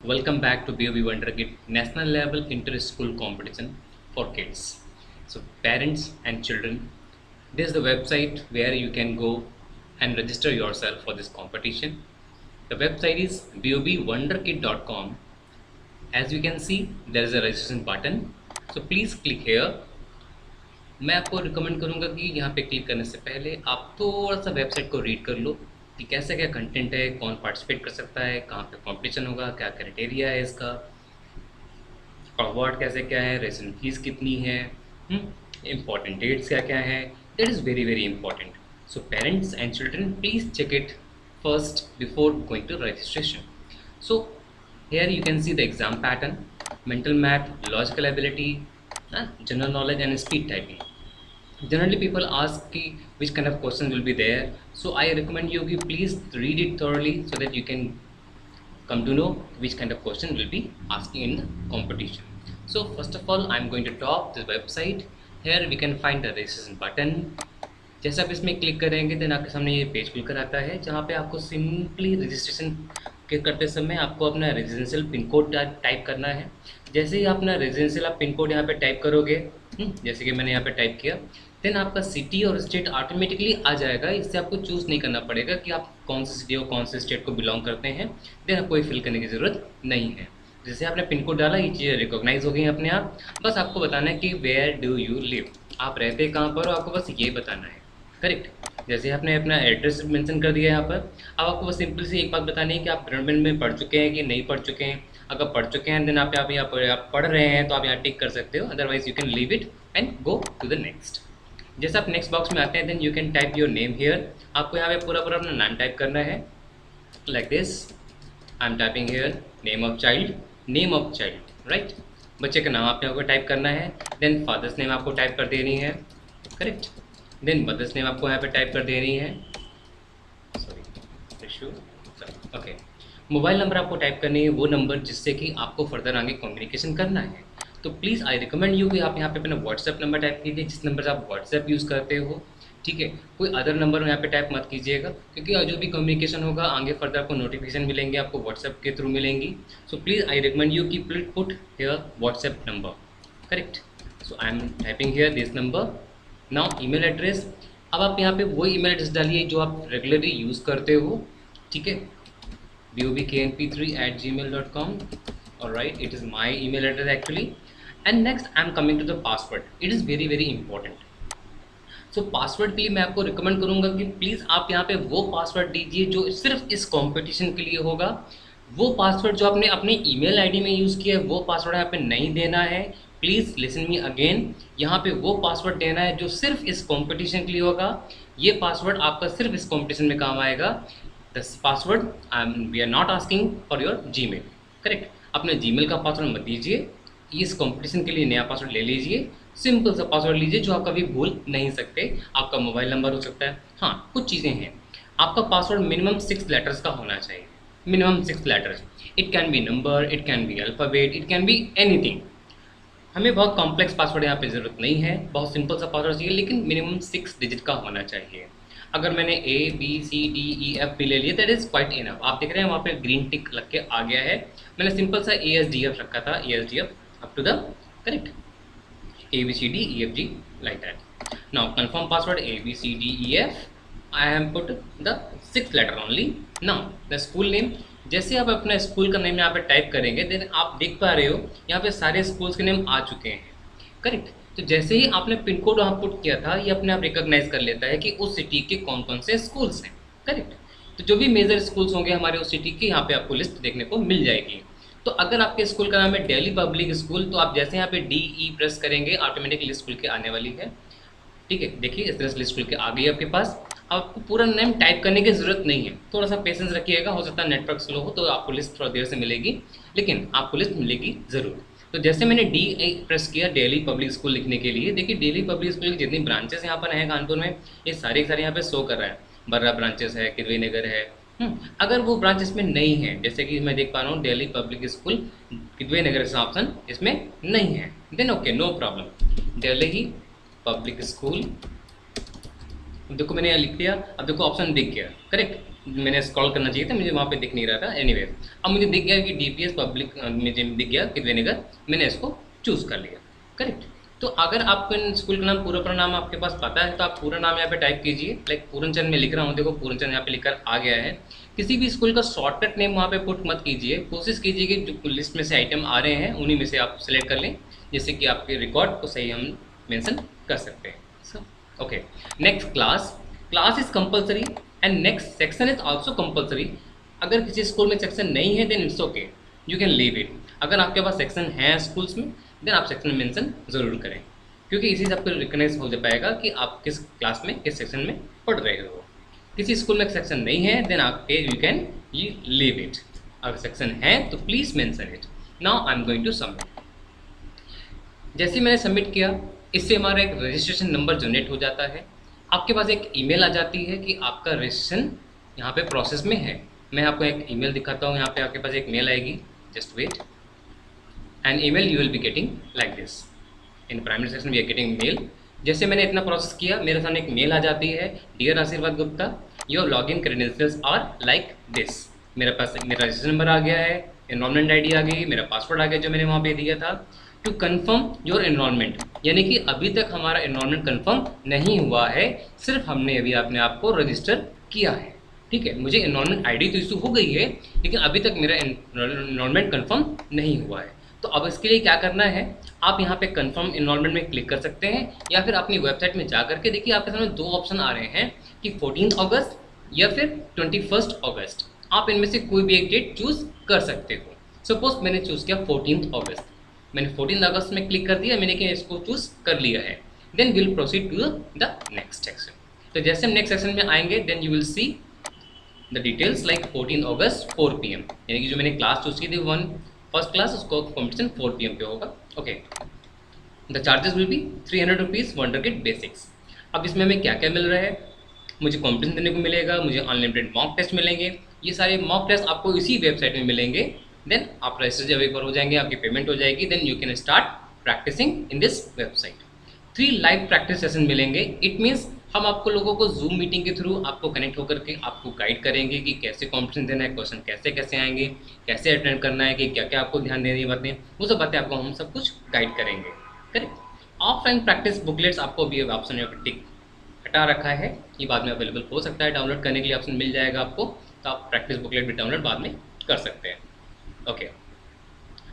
Welcome back to BOB Wonder Kid National Level Inter-School Competition for Kids. So, parents and children, this is the website where you can go and register yourself for this competition. The website is bobwonderkid.com. As you can see, there is a registration button. So, please click here. मैं आपको recommend करूंगा कि यहाँ पे click करने से पहले आप थोड़ा सा वेबसाइट को रीड कर लो कि कैसा क्या कंटेंट है, कौन पार्टिसिपेट कर सकता है, कहाँ पे कंपटीशन होगा, क्या क्राइटेरिया है इसका, अवार्ड कैसे क्या है, रेजिडेंट फीस कितनी है, इम्पॉर्टेंट डेट्स क्या क्या है. That is very very important. So parents and children please check it first before going to registration. So here you can see the exam pattern: mental math, logical ability, general knowledge and speed typing. Generally people ask ki which kind of questions will be there, so I recommend you ki please read it thoroughly so that you can come to know which kind of question will be asking in the competition. So first of all I'm going to top this website. Here we can find the registration button. जैसे आप इसमें click करेंगे then आपके सामने ये page खुलकर आता है जहाँ पे आपको सिंपली रजिस्ट्रेशन के करते समय आपको अपना रेजिडेंशियल पिन कोड टाइप करना है. जैसे ही अपना रेजिडेंशियल आप पिन कोड यहाँ पे टाइप करोगे, जैसे कि मैंने यहाँ पे टाइप किया, देन आपका सिटी और स्टेट ऑटोमेटिकली आ जाएगा. इससे आपको चूज़ नहीं करना पड़ेगा कि आप कौन सी सिटी और कौन से स्टेट को बिलोंग करते हैं. देन आपको ये फिल करने की ज़रूरत नहीं है. जैसे आपने पिन कोड डाला ये चीज़ें रिकॉग्नाइज हो गई अपने आप. बस आपको बताना है कि वेयर डू यू लिव, आप रहते कहाँ पर हो, आपको बस ये बताना है. करेक्ट. जैसे आपने अपना एड्रेस मेंशन कर दिया यहाँ पर, अब आपको बस सिंपल से एक बात बतानी है कि आप गवर्नमेंट में पढ़ चुके हैं कि नहीं पढ़ चुके हैं. अगर पढ़ चुके हैं देन आप यहाँ पर आप पढ़ रहे हैं तो आप यहाँ टिक कर सकते हो, otherwise you can leave it and go to the next. जैसे आप नेक्स्ट बॉक्स में आते हैं then you can type your name here. आपको यहाँ पे पूरा पूरा अपना नाम टाइप करना है like this. I am typing here name of child, right. बच्चे का नाम आप यहाँ पर टाइप करना है. देन फादर्स नेम आपको टाइप कर देनी है. करेक्ट. देन मदर्स नेम आपको यहाँ पे टाइप कर देनी है. ओके. मोबाइल नंबर आपको टाइप करनी है, वो नंबर जिससे कि आपको फर्दर आगे कम्युनिकेशन करना है. तो प्लीज़ आई रिकमेंड यू कि आप यहाँ पे अपना व्हाट्सएप नंबर टाइप कीजिए, जिस नंबर से आप व्हाट्सएप यूज़ करते हो. ठीक है. कोई अदर नंबर यहाँ पे टाइप मत कीजिएगा, क्योंकि जो भी कम्युनिकेशन होगा आगे फर्दर आपको नोटिफिकेशन मिलेंगे, आपको व्हाट्सएप के थ्रू मिलेंगी. So please I recommend you कि please put here WhatsApp number. Correct. So I am typing here this number. Now email address. अब आप यहाँ पे वही ईमेल एड्रेस डालिए जो आप रेगुलरली यूज़ करते हो. ठीक है. bobknp3@gmail.com. alright, it is my email address actually. And next I am coming to the password. It is very very important. So password के लिए मैं आपको रिकमेंड करूँगा कि प्लीज़ आप यहाँ पे वो पासवर्ड दीजिए जो सिर्फ इस कंपटीशन के लिए होगा. वो पासवर्ड जो आपने अपने ईमेल आईडी में यूज़ किया है वो पासवर्ड यहाँ पे नहीं देना है. Please listen me again. यहाँ पे वो पासवर्ड देना है जो सिर्फ इस कंपटीशन के लिए होगा. ये पासवर्ड आपका सिर्फ इस कंपटीशन में काम आएगा. This password we are not asking for your Gmail. Correct. अपने जीमेल का पासवर्ड मत दीजिए. इस कंपटीशन के लिए नया पासवर्ड ले लीजिए. सिंपल सा पासवर्ड लीजिए जो आप कभी भूल नहीं सकते. आपका मोबाइल नंबर हो सकता है. हाँ, कुछ चीज़ें हैं. आपका पासवर्ड मिनिमम 6 लेटर्स का होना चाहिए. Minimum 6 letters. It can be number, it can be alphabet, it can be anything. हमें बहुत कॉम्प्लेक्स पासवर्ड यहाँ पे ज़रूरत नहीं है. बहुत सिंपल सा पासवर्ड चाहिए, लेकिन मिनिमम 6 डिजिट का होना चाहिए. अगर मैंने ABCDEF भी ले लिया दैट इज़ क्वाइट इनफ. आप देख रहे हैं वहाँ पे ग्रीन टिक लग के आ गया है. मैंने सिंपल सा ASDF रखा था. ASDF up to the correct ABCDEFG like that. Now confirm password ABCDEF. I have put the 6th letter only. Now the school name. जैसे आप अपना स्कूल का नेम यहाँ पे टाइप करेंगे देन आप देख पा रहे हो यहाँ पे सारे स्कूल्स के नेम आ चुके हैं. करेक्ट. तो जैसे ही आपने पिन कोड वहाँ पुट किया था ये अपने आप रिकॉग्नाइज कर लेता है कि उस सिटी के कौन कौन से स्कूल्स हैं. करेक्ट. तो जो भी मेजर स्कूल्स होंगे हमारे उस सिटी के यहाँ पे आपको लिस्ट देखने को मिल जाएगी. तो अगर आपके स्कूल का नाम है दिल्ली पब्लिक स्कूल तो आप जैसे यहाँ पे DE प्रेस करेंगे ऑटोमेटिक लिस्ट खुल के आने वाली है. ठीक है. देखिए इस तरह से लिस्ट खुल के आ गई आपके पास. आपको पूरा नेम टाइप करने की ज़रूरत नहीं है. थोड़ा सा पेशेंस रखिएगा, हो सकता है नेटवर्क स्लो हो तो आपको लिस्ट थोड़ा देर से मिलेगी, लेकिन आपको लिस्ट मिलेगी ज़रूर. तो जैसे मैंने DE प्रेस किया दिल्ली पब्लिक स्कूल लिखने के लिए, देखिए दिल्ली पब्लिक स्कूल की जितनी ब्रांचेस यहाँ पर हैं कानपुर में ये सारे यहाँ पे शो कर रहा है. बर्रा ब्रांचेस है, किदवई नगर है. अगर वो ब्रांच इसमें नहीं है, जैसे कि मैं देख पा रहा हूँ दिल्ली पब्लिक स्कूल किदवई नगर का ऑप्शन इसमें नहीं है, then okay no problem. Delhi public school देखो मैंने यहाँ लिख दिया. अब देखो ऑप्शन दिख गया. करेक्ट. मैंने स्क्रॉल करना चाहिए था, मुझे वहाँ पे दिख नहीं रहा था। एनीवे, अब मुझे दिख गया कि डीपीएस पब्लिक, मुझे दिख गया कि विनेगर, मैंने इसको चूज़ कर लिया। करेक्ट। तो अगर आपको इन स्कूल का नाम, पूरा नाम आपके पास पता है तो आप पूरा नाम यहाँ पे टाइप कीजिए। लाइक पूरनचंद मैं लिख रहा हूँ, देखो पूरनचंद यहाँ पे लिखकर आ गया है। किसी भी स्कूल का शॉर्टकट नेम वहाँ पे पुट मत कीजिए, कोशिश कीजिए कि जो लिस्ट में से आइटम आ रहे हैं उन्हीं में से आप सेलेक्ट कर लें, जिससे कि आपके रिकॉर्ड को सही हम मेंशन कर सकते हैं। So okay, next class. Class is compulsory and next section is also compulsory. अगर किसी स्कूल में सेक्शन नहीं है then it's okay, you can leave it. अगर आपके पास सेक्शन है स्कूल्स में देन आप सेक्शन मेंशन ज़रूर करें, क्योंकि इसी से आपको रिकग्नाइज हो पाएगा कि आप किस क्लास में, किस सेक्शन में पढ़ रहे हो। किसी स्कूल में सेक्शन नहीं है देन आप यू कैन लीव इट। अगर सेक्शन है तो please mention it. Now I am going to submit. जैसे मैंने सबमिट किया, इससे हमारा एक रजिस्ट्रेशन नंबर जनरेट हो जाता है। आपके पास एक ईमेल आ जाती है कि आपका रजिस्ट्रेशन यहाँ पे प्रोसेस में है। मैं आपको एक ईमेल दिखाता हूँ, यहाँ पे आपके पास एक मेल आएगी, just wait. An email you will be getting like this. In primary section we are getting mail. जैसे मैंने इतना प्रोसेस किया, मेरे सामने एक मेल आ जाती है, dear Ashirwad Gupta, your login credentials are like this. मेरे पास मेरा रजिस्ट्रेशन नंबर आ गया है, एनरोलमेंट आईडी आ गई, मेरा पासवर्ड आ गया जो मैंने वहाँ पे दिया था। टू कन्फर्म योर एनरोलमेंट, यानी कि अभी तक हमारा एनरोलमेंट कन्फर्म नहीं हुआ है, सिर्फ हमने अभी अपने आप को रजिस्टर किया है। ठीक है, मुझे एनरोलमेंट आईडी तो इशू हो गई है, लेकिन अभी तक मेरा एनरोलमेंट कन्फर्म नहीं हुआ है। तो अब इसके लिए क्या करना है, आप यहाँ पे कंफर्म एनरोलमेंट में क्लिक कर सकते हैं, या फिर अपनी वेबसाइट में जा करके देखिए, आपके सामने दो ऑप्शन आ रहे हैं कि 14 अगस्त या फिर 21 अगस्त। आप इनमें से कोई भी एक डेट चूज़ कर सकते हो। सपोज मैंने चूज़ किया 14 अगस्त, मैंने 14 अगस्त में क्लिक कर दिया, मैंने कि इसको चूज़ कर लिया है। Then will proceed to the next section. तो जैसे हम नेक्स्ट सेक्शन में आएंगे then you will see the details like 14 August 4 PM, यानी कि जो मैंने क्लास चूज़ की थी फर्स्ट क्लास, उसको कॉम्पिटिशन 4 PM पे होगा। Okay, the charges will be 300 rupees wonder kit basics. अब इसमें हमें क्या क्या मिल रहा है, मुझे कॉम्पिटिशन देने को मिलेगा, मुझे अनलिमिटेड मॉक टेस्ट मिलेंगे। ये सारे मॉक टेस्ट आपको इसी वेबसाइट में मिलेंगे। देन आप रजिस्टर जब एक बार हो जाएंगे, आपकी पेमेंट हो जाएगी, then you can start practicing in this website. 3 live practice session मिलेंगे। इट मीन्स हम आपको लोगों को जूम मीटिंग के थ्रू आपको कनेक्ट होकर के आपको गाइड करेंगे कि कैसे कॉम्पिटिशन देना है, क्वेश्चन कैसे कैसे आएंगे, कैसे अटेंड करना है, कि क्या क्या आपको ध्यान देनी बातें, वो सब बातें आपको हम सब कुछ गाइड करेंगे। करेक्ट। ऑफलाइन प्रैक्टिस बुकलेट्स आपको भी ऑप्शन यहाँ पर टिक हटा रखा है, ये बाद में अवेलेबल हो सकता है, डाउनलोड करने के लिए ऑप्शन मिल जाएगा आपको, तो आप प्रैक्टिस बुकलेट भी डाउनलोड बाद में कर सकते हैं। ओके,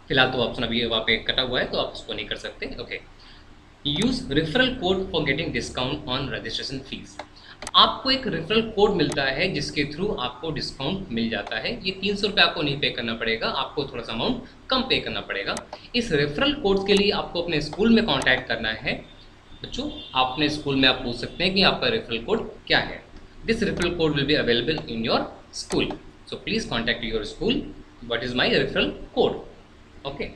फिलहाल तो ऑप्शन अभी वहाँ पे कटा हुआ है तो आप उसको नहीं कर सकते। Okay, use referral code for getting discount on registration fees. आपको एक रेफरल कोड मिलता है जिसके थ्रू आपको डिस्काउंट मिल जाता है। ये 300 रुपये आपको नहीं पे करना पड़ेगा, आपको थोड़ा सा अमाउंट कम पे करना पड़ेगा। इस रेफरल कोड के लिए आपको अपने स्कूल में कॉन्टैक्ट करना है। बच्चों, आप अपने स्कूल में आप पूछ सकते हैं कि आपका रेफरल कोड क्या है। This referral code will be available in your school, so please contact your school, what is my referral code. Okay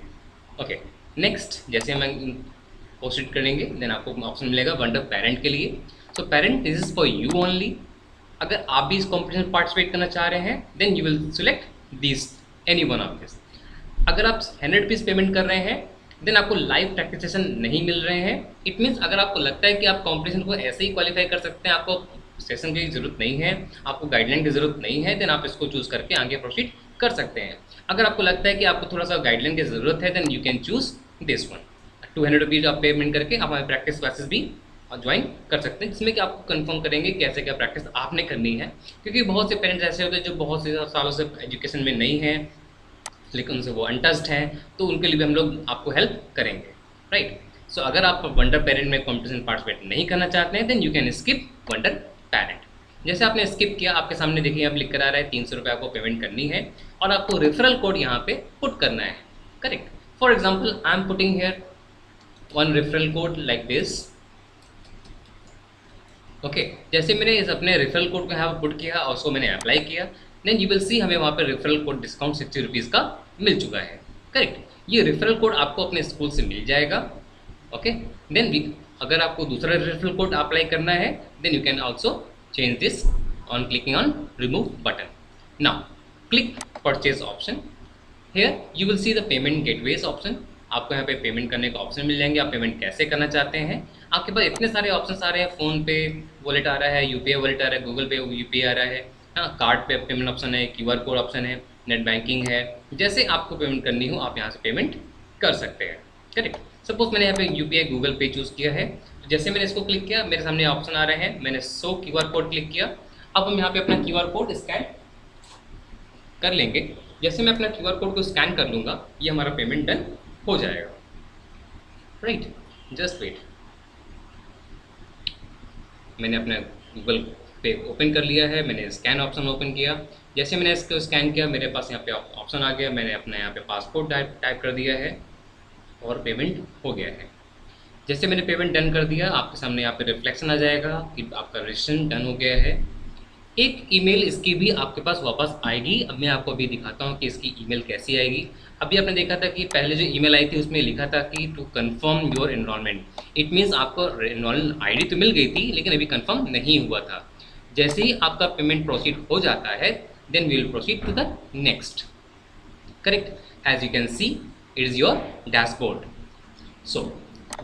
okay, next जैसे हम पोस्ट करेंगे देन आपको ऑप्शन मिलेगा वंडर पेरेंट के लिए। So parent, this is for you only. अगर आप भी इस कॉम्पिटिशन में पार्टिसिपेट करना चाह रहे हैं then you will select this, any one of this. अगर आप 100 रुपीज़ पेमेंट कर रहे हैं देन आपको लाइव प्रैक्टिस सेशन नहीं मिल रहे हैं। इट मीन्स अगर आपको लगता है कि आप कॉम्पिटिशन को ऐसे ही क्वालिफाई कर सकते हैं, आपको सेशन की ज़रूरत नहीं है, आपको गाइडलाइन की ज़रूरत नहीं है, देन आप इसको चूज़ करके आगे प्रोसीड कर सकते हैं। अगर आपको लगता है कि आपको थोड़ा सा गाइडलाइन की ज़रूरत है then you can choose this one. 200 rupees आप पेमेंट करके आप हमारे प्रैक्टिस क्लासेस भी ज्वाइन कर सकते हैं, जिसमें कि आपको कंफर्म करेंगे कैसे क्या प्रैक्टिस आपने करनी है। क्योंकि बहुत से पेरेंट्स ऐसे होते हैं जो बहुत से सालों से एजुकेशन में नहीं हैं, लेकिन उनसे वो अनटच्ड हैं, तो उनके लिए भी हम लोग आपको हेल्प करेंगे। राइट। सो अगर आप वंडर पेरेंट में कॉम्पिटिशन पार्टिसिपेट नहीं करना चाहते हैं then you can skip wonder parent. जैसे आपने स्किप किया, आपके सामने देखिए अब लिख कर आ रहा है 300 रुपये आपको पेमेंट करनी है और आपको रेफरल कोड यहाँ पे पुट करना है। Correct. For example I am putting here one referral code like this. Okay, जैसे मैंने इस अपने रेफरल कोड को यहाँ पर पुट किया और उसको मैंने अप्लाई किया, देन यू विल सी हमें वहाँ पर रेफरल कोड डिस्काउंट 60 रुपीज़ का मिल चुका है। करेक्ट। ये रेफरल कोड आपको अपने स्कूल से मिल जाएगा। ओके, देन अगर आपको दूसरा रेफरल कोड अप्लाई करना है then you can also change this on clicking on remove button. Now click purchase option. Here you will see the payment gateways option. आपको यहाँ पे पेमेंट करने का ऑप्शन मिल जाएंगे, आप पेमेंट कैसे करना चाहते हैं। आपके पास इतने सारे ऑप्शन आ रहे हैं, फ़ोन पे वॉलेट आ रहा है, यूपीआई वॉलेट आ रहा है, गूगल पे यूपीआई आ रहा है हाँ, कार्ड पे पेमेंट ऑप्शन है, क्यूआर कोड ऑप्शन है, नेट बैंकिंग है। जैसे आपको पेमेंट करनी हो आप यहाँ से पेमेंट कर सकते हैं। करेक्ट। सपोज मैंने यहाँ पे यूपीआई गूगल पे चूज़ किया है, तो जैसे मैंने इसको क्लिक किया मेरे सामने ऑप्शन आ रहे हैं, मैंने शो क्यूआर कोड क्लिक किया। अब हम यहाँ पे अपना क्यूआर कोड स्कैन कर लेंगे। जैसे मैं अपना क्यूआर कोड को स्कैन कर लूँगा ये हमारा पेमेंट डन हो जाएगा। Right, just wait. मैंने अपना गूगल पे ओपन कर लिया है, मैंने स्कैन ऑप्शन ओपन किया। जैसे मैंने इसको स्कैन किया मेरे पास यहाँ पे ऑप्शन आ गया, मैंने अपना यहाँ पे पासपोर्ट टाइप कर दिया है और पेमेंट हो गया है। जैसे मैंने पेमेंट डन कर दिया आपके सामने यहाँ पे रिफ्लेक्शन आ जाएगा कि आपका रजिस्ट्रेशन डन हो गया है। एक ईमेल इसकी भी आपके पास वापस आएगी। अब मैं आपको अभी दिखाता हूँ कि इसकी ईमेल कैसी आएगी। अभी आपने देखा था कि पहले जो ईमेल आई थी उसमें लिखा था कि to confirm your enrollment. It means आपको एनरोलमेंट आईडी तो मिल गई थी लेकिन अभी कंफर्म नहीं हुआ था। जैसे ही आपका पेमेंट प्रोसीड हो जाता है then we will proceed to the next. Correct. As you can see it is your dashboard. So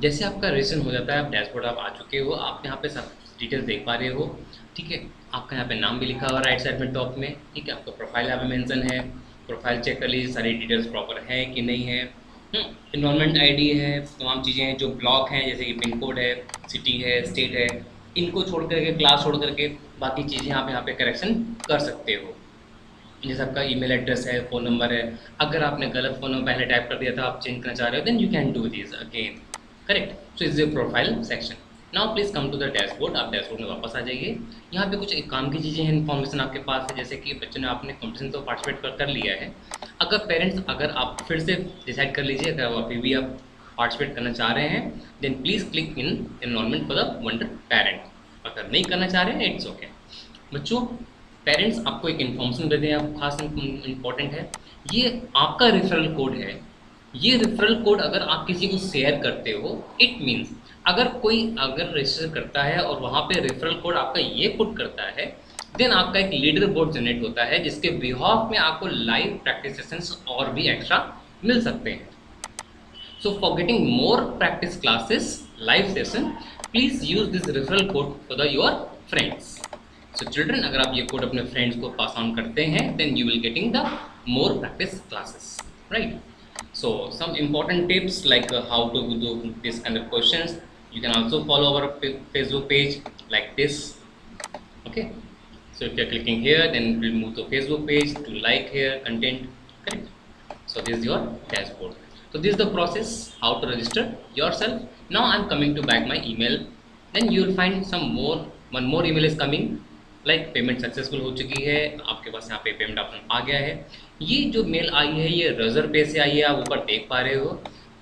जैसे आपका रजिस्ट्रेशन हो जाता है, आप डैशबोर्ड आप आ चुके हो, आप यहाँ पे सब डिटेल्स देख पा रहे हो। ठीक है, आपका यहाँ पे नाम भी लिखा हुआ राइट साइड में टॉप में। ठीक है, आपका प्रोफाइल यहाँ पे मेंशन है। प्रोफाइल चेक कर लीजिए सारी डिटेल्स प्रॉपर है कि नहीं है। इन्वायरमेंट आईडी है, तमाम चीज़ें हैं जो ब्लॉक हैं जैसे कि पिन कोड है, सिटी है, स्टेट है, इनको छोड़ करके क्लास छोड़ करके बाकी चीज़ें आप यहाँ पे करेक्शन कर सकते हो। जैसे आपका ईमेल एड्रेस है, फ़ोन नंबर है, अगर आपने गलत फ़ोन नंबर पहले टाइप कर दिया था आप चेंज करना चाह रहे हो then you can do this again. Correct. So is your profile section. Now please come to the dashboard. आप डैशबोर्ड में वापस आ जाइए। यहाँ पे कुछ एक काम की चीज़ें हैं, इन्फॉर्मेशन आपके पास है, जैसे कि बच्चों ने आपने कॉम्पिटिशन तो पार्टिसिपेट कर लिया है। अगर पेरेंट्स अगर आप फिर से डिसाइड कर लीजिए अगर अभी भी आप पार्टिसिपेट करना चाह रहे हैं then please click in enrollment for the wonder parent. अगर नहीं करना चाह रहे हैं इट्स ओके। बच्चों, पेरेंट्स आपको एक इन्फॉर्मेशन देते हैं, आप खास इम्पॉर्टेंट है, ये आपका रेफरल कोड है। ये रेफरल कोड अगर आप किसी को शेयर करते हो इट मीन्स अगर कोई अगर रजिस्टर करता है और वहाँ पे रेफरल कोड आपका ये पुट करता है देन आपका एक लीडर बोर्ड जनरेट होता है जिसके बिहाफ में आपको लाइव प्रैक्टिस सेशंस और भी एक्स्ट्रा मिल सकते हैं। So for getting more practice classes live session please use this referral code for the your friends. So children, अगर आप ये कोड अपने फ्रेंड्स को पास ऑन करते हैं then you will getting the more practice classes, right? So some important tips like how to do this kind of questions. You can also follow our Facebook page like this. Okay. So if you're clicking here, then we'll move to Facebook page to like here content. Correct. So this is your dashboard. So this is the process how to register yourself. Now I'm coming to back my email. Then you will find some more. One more email is coming. Like payment successful हो चुकी है, आपके पास यहाँ पे payment option आ गया है। ये जो मेल आई है ये रेजर पे से आई है, आप ऊपर देख पा रहे हो।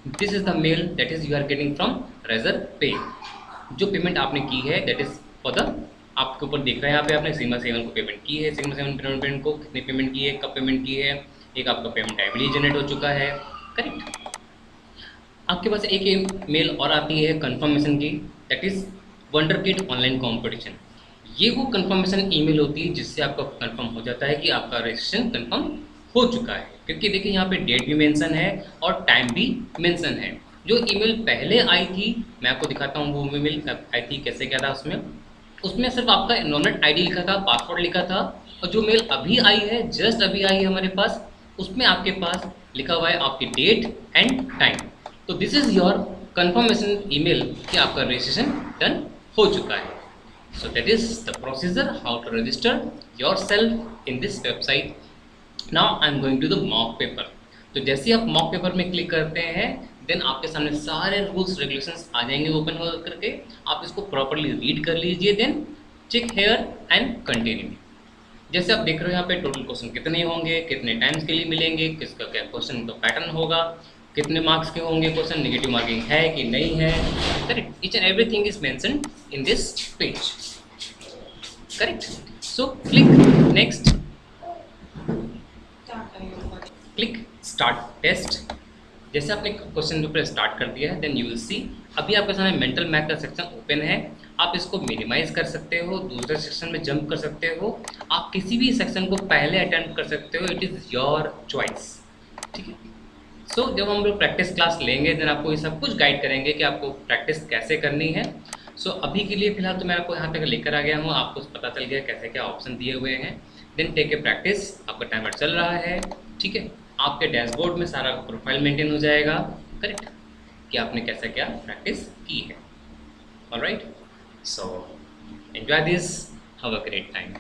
This is the mail that is you are getting from Razorpay. जो पेमेंट आपने की है दैट इज फॉर द, आपके ऊपर देख रहे हैं यहाँ पे आपने सिग्मा 7 को पेमेंट की है। सिग्मा 7 पेमेंट को कितनी पेमेंट की है, कब पेमेंट की है, एक आपका पेमेंट टाइमली जनरेट हो चुका है। करेक्ट। आपके पास एक मेल और आती है कंफर्मेशन की, that is wonder kid online competition. ये वो कंफर्मेशन ईमेल होती है जिससे आपका कंफर्म हो जाता है कि आपका रजिस्ट्रेशन कंफर्म हो चुका है, क्योंकि देखिए यहाँ पे डेट भी मेंशन है और टाइम भी मेंशन है। जो ईमेल पहले आई थी मैं आपको दिखाता हूँ वो ईमेल आई थी कैसे क्या था। उसमें सिर्फ आपका एनरोलमेंट आईडी लिखा था, पासवर्ड लिखा था। और जो मेल अभी आई है, जस्ट अभी आई है हमारे पास, उसमें आपके पास लिखा हुआ है आपकी डेट एंड टाइम। तो this is your confirmation email कि आपका रजिस्ट्रेशन डन हो चुका है। So that is the procedure how to register yourself in this website. Now I am going to the mock paper. तो जैसे ही आप mock paper में क्लिक करते हैं देन आपके सामने सारे रूल्स रेगुलेशंस आ जाएंगे ओपन हो करके। आप इसको प्रॉपरली रीड कर लीजिए then check here and continue. जैसे आप देख रहे हो यहाँ पे टोटल क्वेश्चन कितने होंगे, कितने टाइम्स के लिए मिलेंगे, किसका क्या क्वेश्चन का पैटर्न होगा, कितने मार्क्स के होंगे क्वेश्चन, नेगेटिव मार्किंग है कि नहीं है। Correct. Each and everything is mentioned in this page. Correct. So click next, click start test. जैसे आपने क्वेश्चन पेपर स्टार्ट कर दिया है देन यू विल सी अभी आपके सामने मेंटल मैथ का सेक्शन ओपन है। आप इसको मिनिमाइज कर सकते हो, दूसरे सेक्शन में जंप कर सकते हो, आप किसी भी सेक्शन को पहले अटेम्प्ट कर सकते हो, इट इज़ योर चॉइस। ठीक है। सो जब हम लोग प्रैक्टिस क्लास लेंगे देन आपको ये सब कुछ गाइड करेंगे कि आपको प्रैक्टिस कैसे करनी है। सो अभी के लिए फिलहाल तो मैं आपको यहाँ तक लेकर आ गया हूँ, आपको पता चल गया कैसे क्या ऑप्शन दिए हुए हैं। देन टेक ए प्रैक्टिस, आपका टाइमर चल रहा है, ठीक है, आपके डैशबोर्ड में सारा प्रोफाइल मेंटेन हो जाएगा, करेक्ट, कि आपने कैसा क्या प्रैक्टिस की है। Alright, so enjoy this, have a great time.